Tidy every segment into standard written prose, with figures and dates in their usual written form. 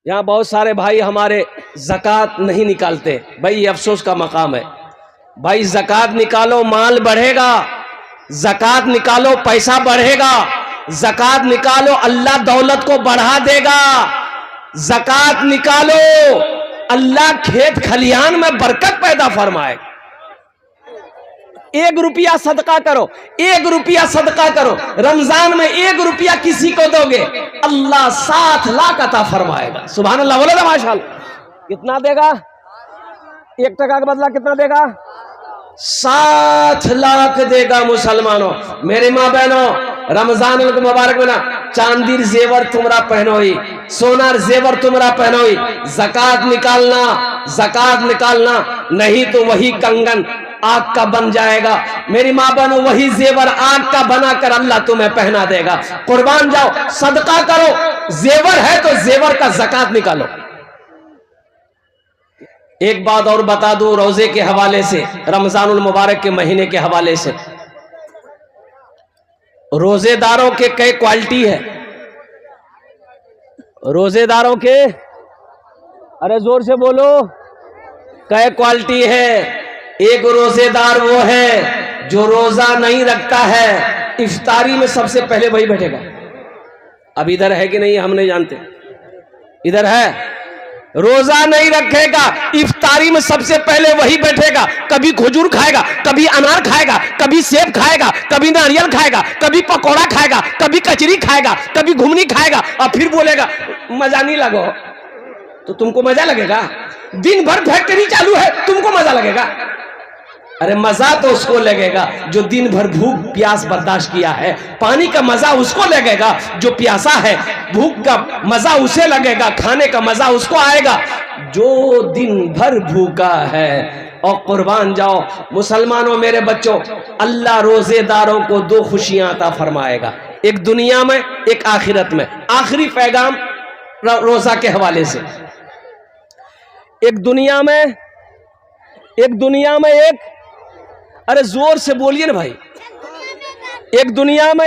यहाँ बहुत सारे भाई हमारे ज़कात नहीं निकालते। भाई ये अफसोस का मकाम है। भाई ज़कात निकालो, माल बढ़ेगा। ज़कात निकालो, पैसा बढ़ेगा। ज़कात निकालो, अल्लाह दौलत को बढ़ा देगा। ज़कात निकालो, अल्लाह खेत खलियान में बरकत पैदा फरमाएगा। 1 रुपया सदका करो, 1 रुपया सदका करो। रमजान में 1 रुपया किसी को दोगे, अल्लाह 7 लाख अता फरमाएगा। सुभान अल्लाह, बोलो ना माशाअल्लाह। कितना देगा? 1 टका का बदला कितना देगा? 7 लाख देगा। मुसलमानों, मेरे माँ बहनों, रमजान मुबारक में ना चांदीर जेवर तुमरा पहनोई, सोनार जेवर तुमरा पहनोई। ज़कात निकालना, ज़कात निकालना, नहीं तो वही कंगन आग का बन जाएगा। मेरी माँ बहनों, वही जेवर आग का बनाकर अल्लाह तुम्हें पहना देगा। कुर्बान जाओ, सदका करो। जेवर है तो जेवर का ज़कात निकालो। एक बात और बता दूं रोजे के हवाले से, रमजानुल मुबारक के महीने के हवाले से। रोजेदारों के कई क्वालिटी है। रोजेदारों के, अरे जोर से बोलो, कई क्वालिटी है। एक रोजेदार वो है जो रोजा नहीं रखता है, इफ्तारी में सबसे पहले वही बैठेगा। अब इधर है कि नहीं हम नहीं जानते, इधर है। रोजा नहीं रखेगा, इफ्तारी में सबसे पहले वही बैठेगा। कभी खजूर खाएगा, कभी अनार खाएगा, कभी सेब खाएगा, कभी नारियल खाएगा, कभी पकौड़ा खाएगा, कभी कचरी खाएगा, कभी घुमनी खाएगा, और फिर बोलेगा मजा नहीं लगो। तो तुमको मजा लगेगा? दिन भर फैक्ट्री चालू है, तुमको मजा लगेगा? अरे मजा तो उसको लगेगा जो दिन भर भूख प्यास बर्दाश्त किया है। पानी का मजा उसको लगेगा जो प्यासा है। भूख का मजा उसे लगेगा, खाने का मजा उसको आएगा जो दिन भर भूखा है। और कुर्बान जाओ मुसलमानों, मेरे बच्चों, अल्लाह रोजेदारों को 2 खुशियां अता फरमाएगा, एक दुनिया में, एक आखिरत में। आखिरी पैगाम रोजा के हवाले से। एक दुनिया में, अरे जोर से बोलिए ना भाई। एक दुनिया में,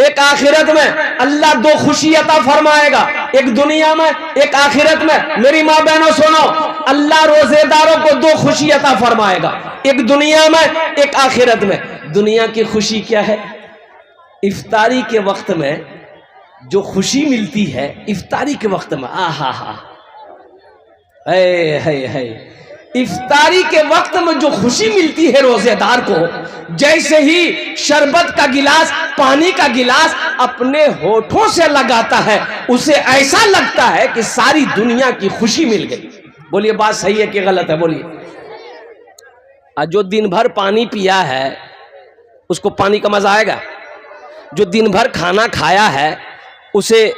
एक आखिरत में अल्लाह 2 खुशी अता फरमाएगा। एक दुनिया में, एक आखिरत में। मेरी माँ बहनों सुनो, अल्लाह रोजेदारों को 2 खुशी अता फरमाएगा, एक दुनिया में, एक आखिरत में। दुनिया की खुशी क्या है? इफ्तारी के वक्त में जो खुशी मिलती है, इफ्तारी के वक्त में, आहा हा, है इफ्तारी के वक्त में जो खुशी मिलती है रोजेदार को, जैसे ही शरबत का गिलास, पानी का गिलास अपने होठों से लगाता है, उसे ऐसा लगता है कि सारी दुनिया की खुशी मिल गई। बोलिए बात सही है कि गलत है? बोलिए। आज जो दिन भर पानी पिया है उसको पानी का मजा आएगा? जो दिन भर खाना खाया है उसे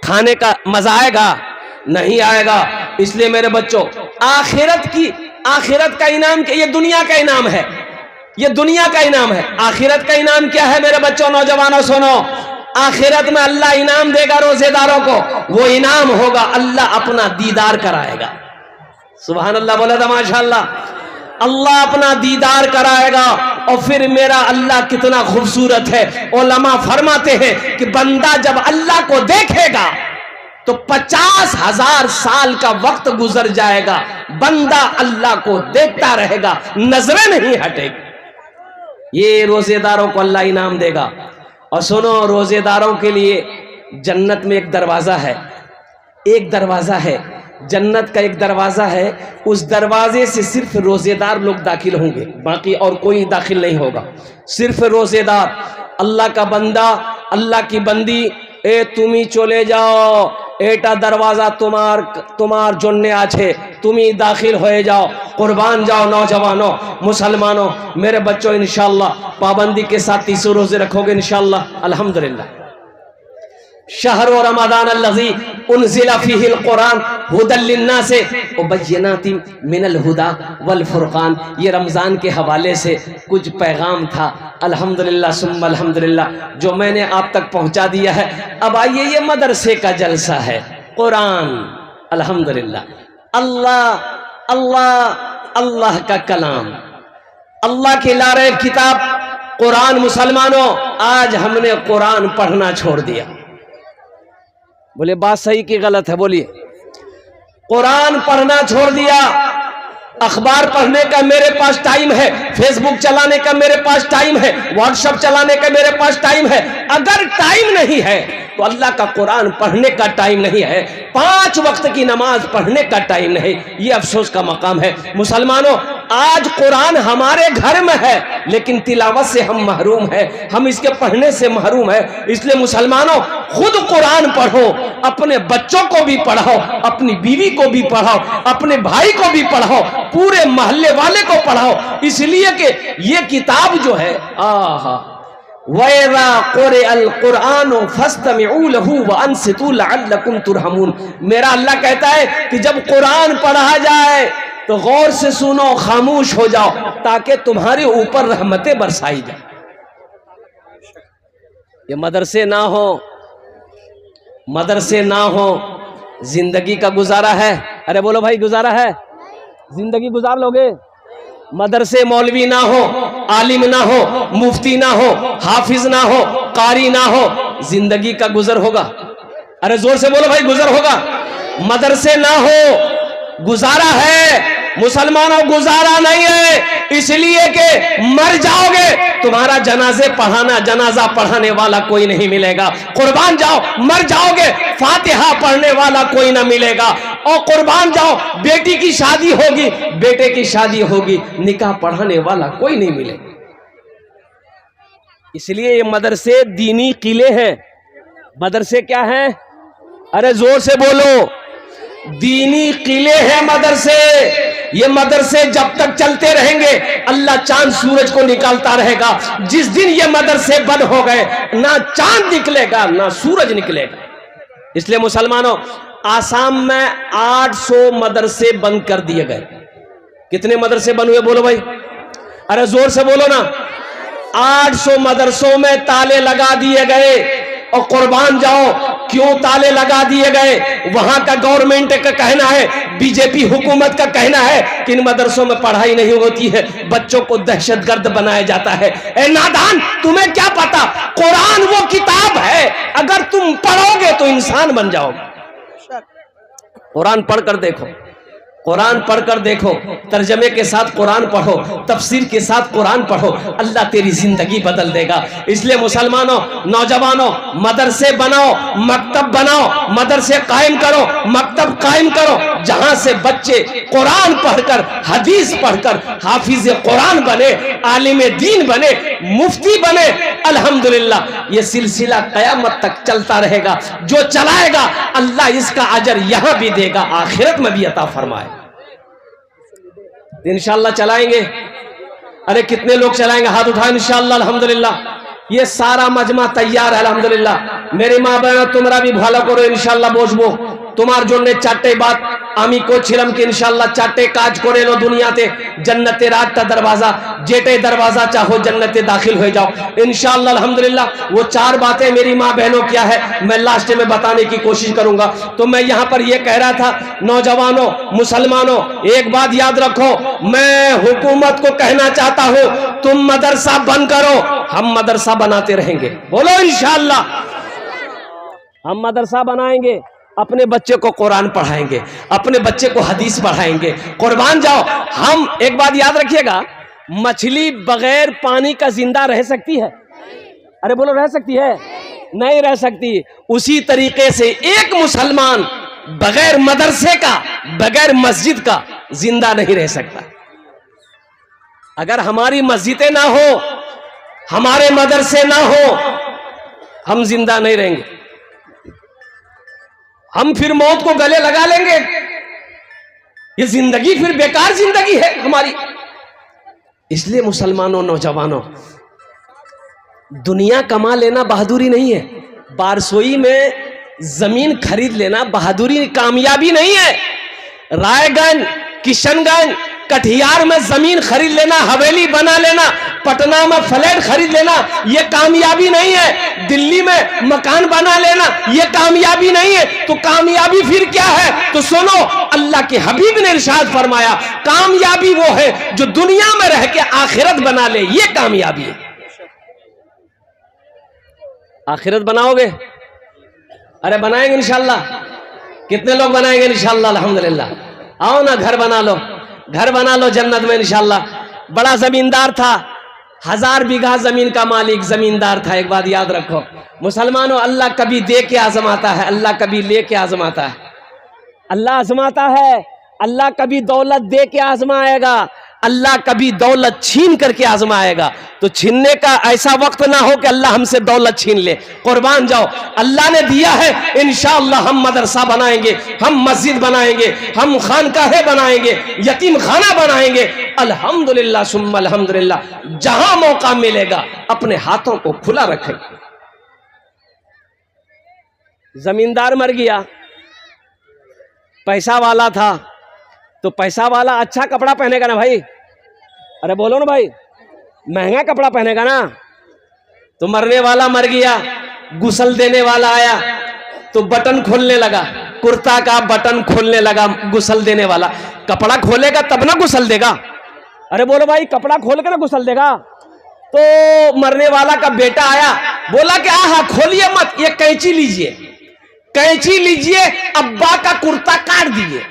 खाने का मजा आएगा? नहीं आएगा। इसलिए मेरे बच्चों, आखिरत का इनाम क्या? ये दुनिया का इनाम है, ये दुनिया का इनाम है। आखिरत का इनाम क्या है मेरे बच्चों, नौजवानों सुनो। आखिरत में अल्लाह इनाम देगा रोजेदारों को। वो इनाम होगा, अल्लाह अपना दीदार कराएगा। सुभान अल्लाह, बोला था माशाअल्लाह। अल्लाह अपना दीदार कराएगा। और फिर मेरा अल्लाह कितना खूबसूरत है। उलमा फरमाते हैं कि बंदा जब अल्लाह को देखेगा तो 50,000 साल का वक्त गुजर जाएगा, बंदा अल्लाह को देखता रहेगा, नजरें नहीं हटेगी। ये रोजेदारों को अल्लाह इनाम देगा। और सुनो, रोजेदारों के लिए जन्नत में एक दरवाजा है, एक दरवाजा है जन्नत का, एक दरवाजा है। उस दरवाजे से सिर्फ रोजेदार लोग दाखिल होंगे, बाकी और कोई दाखिल नहीं होगा। सिर्फ रोजेदार। अल्लाह का बंदा, अल्लाह की बंदी, ए तुमी चले जाओ, एटा दरवाजा तुम्हार जन्ने आछे, तुमी दाखिल हो जाओ। कुर्बान जाओ नौजवानों, मुसलमानों, मेरे बच्चों, इंशाअल्लाह पाबंदी के साथ 30 रोजे रखोगे इंशाअल्लाह, अल्हम्दुलिल्लाह। शहर रमज़ान अल्लज़ी उन्ज़िला फ़ीहिल कुरान हुदल लिन्नास व बय्यिनातिन मिनल हुदा वल फुरक़ान। ये रमज़ान के हवाले से कुछ पैगाम था, अल्हम्दुलिल्लाह सुम्मा अल्हम्दुलिल्लाह, जो मैंने आप तक पहुंचा दिया है। अब आइए, ये मदरसे का जलसा है, कुरान, अल्हम्दुलिल्लाह। अल्लाह अल्लाह अल्लाह का कलाम, अल्लाह की लारे किताब कुरान। मुसलमानों, आज हमने कुरान पढ़ना छोड़ दिया। बोले बात सही कि गलत है? बोलिए। कुरान पढ़ना छोड़ दिया, अखबार पढ़ने का मेरे पास टाइम है, फेसबुक चलाने का मेरे पास टाइम है, व्हाट्सएप चलाने का मेरे पास टाइम है। अगर टाइम नहीं है तो अल्लाह का कुरान पढ़ने का टाइम नहीं है, 5 वक्त की नमाज पढ़ने का टाइम नहीं। ये अफसोस का मकाम है। मुसलमानों, आज कुरान हमारे घर में है लेकिन तिलावत से हम महरूम है, हम इसके पढ़ने से महरूम है। इसलिए मुसलमानों, खुद कुरान पढ़ो, अपने बच्चों को भी पढ़ाओ, अपनी बीवी को भी पढ़ाओ, अपने भाई को भी पढ़ाओ, पूरे मोहल्ले वाले को पढ़ाओ। इसलिए कि ये किताब जो है, आहा, वैरा क़ुरे अल कुरान फस्तमिऊ लहू व अंसितू लअल्लकुम तुरहमून। मेरा अल्लाह कहता है कि जब कुरान पढ़ा जाए तो गौर से सुनो, खामोश हो जाओ, ताकि तुम्हारे ऊपर रहमतें बरसाई जाए। ये मदरसे ना हो, मदरसे ना हो, जिंदगी का गुजारा है? अरे बोलो भाई, गुजारा है? जिंदगी गुजार लोगे? मदरसे मौलवी ना हो, आलिम ना हो, मुफ्ती ना हो, हाफिज ना हो, कारी ना हो, जिंदगी का गुजर होगा? अरे जोर से बोलो भाई, गुजर होगा? मदरसे ना हो, गुजारा है? मुसलमानों, गुजारा नहीं है। इसलिए कि मर जाओगे, तुम्हारा जनाजा पढ़ाने वाला कोई नहीं मिलेगा। कुर्बान जाओ, मर जाओगे, फातिहा पढ़ने वाला कोई ना मिलेगा। और कुर्बान जाओ, बेटी की शादी होगी, बेटे की शादी होगी, निकाह पढ़ाने वाला कोई नहीं मिलेगा। इसलिए ये मदरसे दीनी किले हैं। मदरसे क्या हैं? अरे जोर से बोलो, दीनी किले हैं मदरसे। ये मदरसे जब तक चलते रहेंगे, अल्लाह चांद सूरज को निकालता रहेगा। जिस दिन ये मदरसे बंद हो गए, ना चांद निकलेगा ना सूरज निकलेगा। इसलिए मुसलमानों, आसाम में 800 मदरसे बंद कर दिए गए। कितने मदरसे बंद हुए? बोलो भाई, अरे जोर से बोलो ना। 800 मदरसों में ताले लगा दिए गए। और कुर्बान जाओ, क्यों ताले लगा दिए गए? वहां का गवर्नमेंट का कहना है, बीजेपी हुकूमत का कहना है कि इन मदरसों में पढ़ाई नहीं होती है, बच्चों को दहशतगर्द बनाया जाता है। ए नादान, तुम्हें क्या पता? कुरान वो किताब है, अगर तुम पढ़ोगे तो इंसान बन जाओगे। कुरान पढ़कर देखो, कुरान पढ़कर देखो, तर्जमे के साथ कुरान पढ़ो, तफसीर के साथ कुरान पढ़ो, अल्लाह तेरी जिंदगी बदल देगा। इसलिए मुसलमानों, नौजवानों, मदरसे बनाओ, मकतब बनाओ, मदरसे कायम करो, मकतब कायम करो, जहां से बच्चे कुरान पढ़कर, हदीस पढ़कर हाफिज कुरान बने, आलिम दीन बने, मुफ्ती बने। अल्हम्दुलिल्लाह, ये सिलसिला कयामत तक चलता रहेगा। जो चलाएगा, अल्लाह इसका अजर यहां भी देगा, आखिरत में भी अता फरमाए। इंशाअल्लाह चलाएंगे। अरे कितने लोग चलाएंगे? हाथ उठाएं। इंशाअल्लाह, अल्हम्दुलिल्लाह, ये सारा मजमा तैयार है। अल्हम्दुलिल्लाह, मेरी माँ बहन, तुम्हारा भी भाला करो इंशाअल्लाह। बोझबो তোমার জন্য চারটে বাত আমি করছিলাম কি ইনশাআল্লাহ চারটে কাজ করে লো দুনিয়াতে जन्नतेर 8टा दरवाजा जेटे दरवाजा चाहो जन्नते दाखिल हो जाओ इंशाअल्लाह अल्हम्दुलिल्लाह। वो 4 बातें मेरी माँ बहनों क्या है मैं लास्ट में बताने की कोशिश करूंगा। तो मैं यहाँ पर ये कह रहा था नौजवानों मुसलमानों एक बात याद रखो, मैं हुकूमत को कहना चाहता हूँ तुम मदरसा बंद करो, हम मदरसा बनाते रहेंगे। बोलो इंशाअल्लाह हम मदरसा बनाएंगे, अपने बच्चे को कुरान पढ़ाएंगे, अपने बच्चे को हदीस पढ़ाएंगे। कुर्बान जाओ। हम एक बात याद रखिएगा, मछली बगैर पानी का जिंदा रह सकती है? अरे बोलो रह सकती है? नहीं रह सकती। उसी तरीके से एक मुसलमान बगैर मदरसे का बगैर मस्जिद का जिंदा नहीं रह सकता। अगर हमारी मस्जिदें ना हो, हमारे मदरसे ना हो, हम जिंदा नहीं रहेंगे। हम फिर मौत को गले लगा लेंगे। ये जिंदगी फिर बेकार जिंदगी है हमारी। इसलिए मुसलमानों नौजवानों, दुनिया कमा लेना बहादुरी नहीं है, बारसोई में जमीन खरीद लेना बहादुरी कामयाबी नहीं है। रायगंज किशनगंज कटिहार में जमीन खरीद लेना, हवेली बना लेना, पटना में फ्लैट खरीद लेना ये कामयाबी नहीं है। दिल्ली में मकान बना लेना ये कामयाबी नहीं है। तो कामयाबी फिर क्या है? तो सुनो, अल्लाह के हबीब ने इरशाद फरमाया कामयाबी वो है जो दुनिया में रह के आखिरत बना ले, ये कामयाबी है। आखिरत बनाओगे? अरे बनाएंगे इंशाल्लाह। कितने लोग बनाएंगे इंशाल्लाह? अल्हम्दुलिल्लाह। आओ ना, घर बना लो, घर बना लो जन्नत में इंशाल्लाह। बड़ा जमींदार था, 1000 बीघा जमीन का मालिक जमींदार था। एक बात याद रखो मुसलमानों, अल्लाह कभी दे के आजमाता है, अल्लाह कभी ले के आजमाता है। अल्लाह आजमाता है, अल्लाह कभी दौलत दे के आजमाएगा, अल्लाह कभी दौलत छीन करके आजमाएगा। तो छीनने का ऐसा वक्त ना हो कि अल्लाह हमसे दौलत छीन ले। कुर्बान जाओ, अल्लाह ने दिया है, इंशाअल्लाह हम मदरसा बनाएंगे, हम मस्जिद बनाएंगे, हम खानकाहे बनाएंगे, यतीम खाना बनाएंगे। अल्हम्दुलिल्लाह सुम्मा अल्हम्दुलिल्लाह। जहां मौका मिलेगा अपने हाथों को खुला रखें। जमींदार मर गया, पैसा वाला था, तो पैसा वाला अच्छा कपड़ा पहनेगा ना भाई? अरे बोलो ना भाई, महंगा कपड़ा पहनेगा ना। तो मरने वाला मर गया, गुसल देने वाला आया तो बटन खोलने लगा, कुर्ता का बटन खोलने लगा। गुसल देने वाला कपड़ा खोलेगा तब ना गुसल देगा। अरे बोलो भाई, कपड़ा खोल के ना गुसल देगा। तो मरने वाला का बेटा आया, बोला कि आहा खोलिए मत, ये कैंची लीजिए, कैंची लीजिए, अब्बा का कुर्ता काट दीजिए।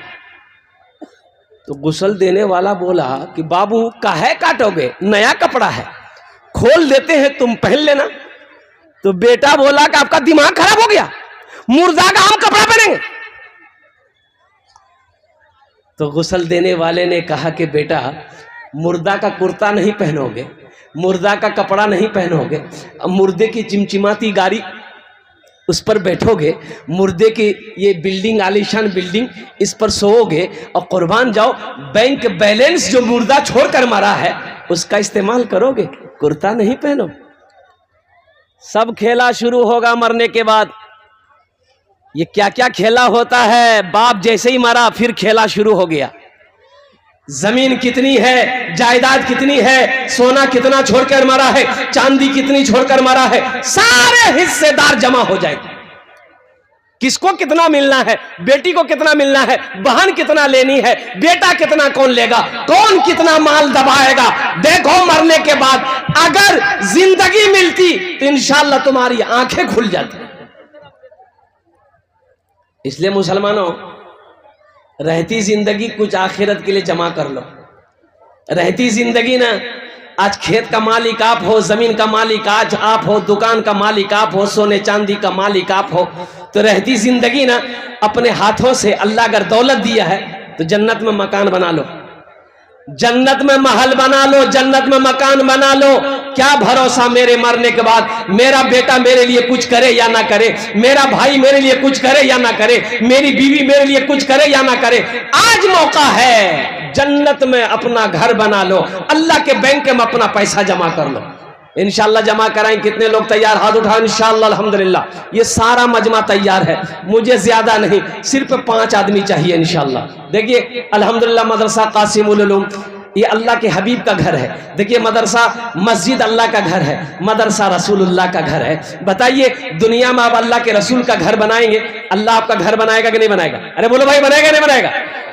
तो गुसल देने वाला बोला कि बाबू काहे काटोगे, नया कपड़ा है, खोल देते हैं, तुम पहन लेना। तो बेटा बोला कि आपका दिमाग खराब हो गया, मुर्दा का हम कपड़ा पहनेंगे। तो गुसल देने वाले ने कहा कि बेटा मुर्दा का कुर्ता नहीं पहनोगे, मुर्दा का कपड़ा नहीं पहनोगे, मुर्दे की चिमचिमाती गाड़ी उस पर बैठोगे, मुर्दे की ये बिल्डिंग, आलीशान बिल्डिंग, इस पर सोओगे और कुर्बान जाओ, बैंक बैलेंस जो मुर्दा छोड़कर मरा है उसका इस्तेमाल करोगे, कुर्ता नहीं पहनो। सब खेला शुरू होगा मरने के बाद। ये क्या क्या खेला होता है, बाप जैसे ही मरा फिर खेला शुरू हो गया। जमीन कितनी है, जायदाद कितनी है, सोना कितना छोड़कर मरा है, चांदी कितनी छोड़कर मरा है, सारे हिस्सेदार जमा हो जाएंगे। किसको कितना मिलना है, बेटी को कितना मिलना है, बहन कितना लेनी है, बेटा कितना कौन लेगा, कौन कितना माल दबाएगा। देखो मरने के बाद अगर जिंदगी मिलती तो इंशाअल्लाह तुम्हारी आंखें खुल जाती। इसलिए मुसलमानों, रहती जिंदगी कुछ आखिरत के लिए जमा कर लो। रहती जिंदगी ना, आज खेत का मालिक आप हो, जमीन का मालिक आज आप हो, दुकान का मालिक आप हो, सोने चांदी का मालिक आप हो। तो रहती जिंदगी ना अपने हाथों से, अल्लाह अगर दौलत दिया है तो जन्नत में मकान बना लो, जन्नत में महल बना लो, जन्नत में मकान बना लो। क्या भरोसा मेरे मरने के बाद मेरा बेटा मेरे लिए कुछ करे या ना करे, मेरा भाई मेरे लिए कुछ करे या ना करे, मेरी बीवी मेरे लिए कुछ करे या ना करे। आज मौका है, जन्नत में अपना घर बना लो, अल्लाह के बैंक में अपना पैसा जमा कर लो। इंशाअल्लाह जमा कराएं। कितने लोग तैयार, हाथ उठाओ। इंशाअल्लाह अल्हम्दुलिल्लाह ये सारा मजमा तैयार है, मुझे ज्यादा नहीं, सिर्फ 5 आदमी चाहिए इंशाअल्लाह। देखिए अल्हम्दुलिल्लाह मदरसा कासिमुल उलूम ये अल्लाह के हबीब का घर है। देखिए मदरसा मस्जिद अल्लाह का घर है, मदरसा रसूलुल्लाह का घर है। बताइए दुनिया में आप अल्लाह के रसूल का घर बनाएंगे, अल्लाह आपका घर बनाएगा कि नहीं बनाएगा? अरे बोलो भाई, बनाएगा नहीं बनाएगा?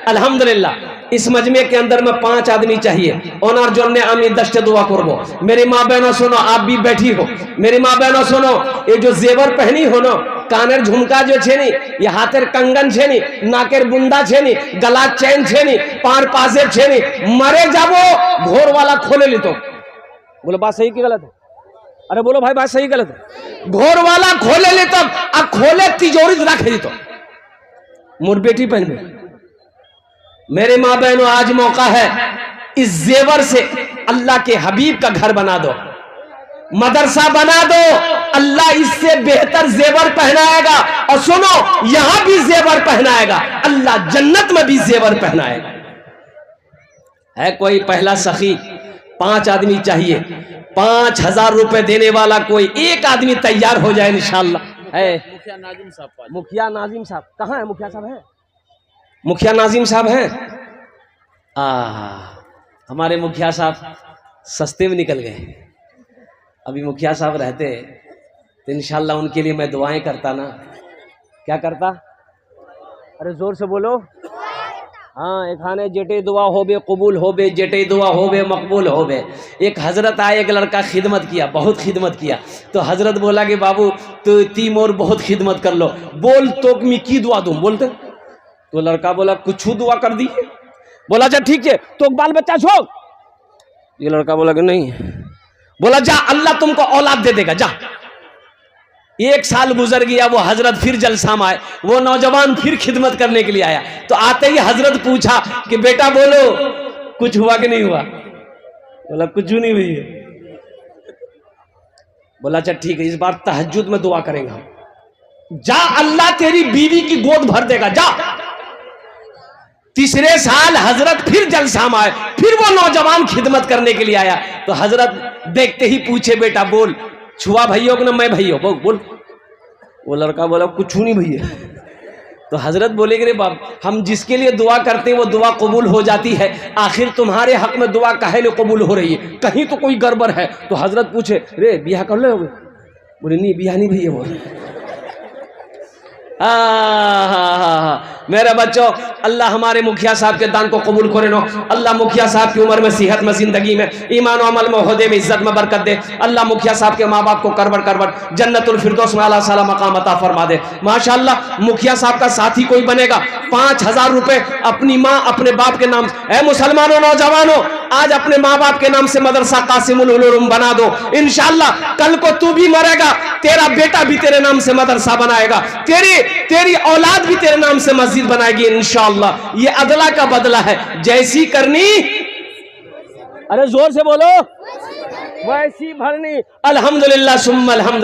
अल्हम्दुलिल्लाह इस मजमे के अंदर में 5 आदमी चाहिए। ओनार जोने आमी दस्ते दुआ करबो। मेरी माँ बहनों सुनो, आप भी बैठी हो, मेरी माँ बहनों सुनो, ये जो जेवर पहनी हो ना, कानेर झुमका जो छे नी, ये हाथेर कंगन छे नी, नाकेर बुंदा छे नी, गला चैन छे नी, पार पाजेब छे नी, मरे जाबो घोर वाला खोले ली तो। बोलो बात सही की गलत है? अरे बोलो भाई बात सही गलत है? घोर वाला खोले ली तो, अब खोले तिजोरी रखे दी तो मोर बेटी पहन में। मेरे माँ बहनों आज मौका है, इस जेवर से अल्लाह के हबीब का घर बना दो, मदरसा बना दो, अल्लाह इससे बेहतर जेवर पहनाएगा। और सुनो, यहां भी जेवर पहनाएगा, अल्लाह जन्नत में भी जेवर पहनाएगा। है कोई पहला सखी? 5 आदमी चाहिए, 5000 रुपए देने वाला कोई एक आदमी तैयार हो जाए इंशाअल्लाह। है मुखिया नाजिम साहब। मुखिया नाजिम साहब कहाँ है? मुखिया साहब है? मुखिया नाजिम साहब हैं? हमारे मुखिया साहब सस्ते में निकल गए। अभी मुखिया साहब रहते तो इंशाअल्लाह उनके लिए मैं दुआएं करता ना। क्या करता? अरे जोर से बोलो। हाँ एक खाने जेटे दुआ होबे कबूल होबे, जेटे दुआ होबे मकबूल होबे। एक हजरत आए, एक लड़का खिदमत किया, बहुत खिदमत किया, तो हजरत बोला कि बाबू तो तीम और बहुत खिदमत कर लो, बोल तो मी की दुआ दूं, बोलते। तो लड़का बोला कुछ दुआ कर दी। बोला अच्छा ठीक है, तो बाल बच्चा छोड़। ये लड़का बोला कि नहीं। बोला जा अल्लाह तुमको औलाद दे देगा, जा। एक साल गुजर गया, वो हजरत फिर जलसा में आए, वो नौजवान फिर खिदमत करने के लिए आया। तो आते ही हजरत पूछा कि बेटा बोलो कुछ हुआ कि नहीं हुआ। बोला कुछ नहीं हुई है। बोला अच्छा ठीक है, इस बार तहज्जुद में दुआ करेंगे, जा अल्लाह तेरी बीवी की गोद भर देगा, जा। तीसरे साल हजरत फिर जलसा में आए, फिर वो नौजवान खिदमत करने के लिए आया। तो हजरत देखते ही पूछे बेटा बोल छुआ भैया को ना मैं भैया, बोल। वो लड़का बोला कुछ नहीं भैया। तो हजरत बोले कि रे बाप, हम जिसके लिए दुआ करते हैं वो दुआ कबूल हो जाती है, आखिर तुम्हारे हक में दुआ काहे लिए कबूल हो रही है, कहीं तो कोई गड़बड़ है। तो हजरत पूछे रे ब्याह कर लो। बोले नहीं ब्याह नहीं भैया। बोले मेरे बच्चों, अल्लाह हमारे मुखिया साहब के दान को कबूल करे नो। अल्लाह मुखिया साहब की उम्र में, सेहत में, जिंदगी में, ईमान और अमल में, ओहदे में, इज्जत में बरकत दे। अल्लाह मुखिया साहब के माँ बाप को करबट जन्नतुल फिरदौस में आला साला मकाम अता फरमा दे। माशाअल्लाह मुखिया साहब का साथी कोई बनेगा, 5000 रुपए अपनी माँ अपने बाप के नाम। ऐ मुसलमानों नौजवानों, आज अपने माँ बाप के नाम से मदरसा कासिमुल उलूम बना दो। इंशाअल्लाह कल को तू भी मरेगा, तेरा बेटा भी तेरे नाम से मदरसा बनाएगा, तेरी औलाद भी तेरे नाम से मस्जिद बनाएगी इंशाअल्लाह। ये अदला का बदला है, जैसी करनी, अरे जोर से बोलो, वैसी भरनी। अल्हम्दुलिल्लाह सुम्मा अल्हम्दुलिल्लाह।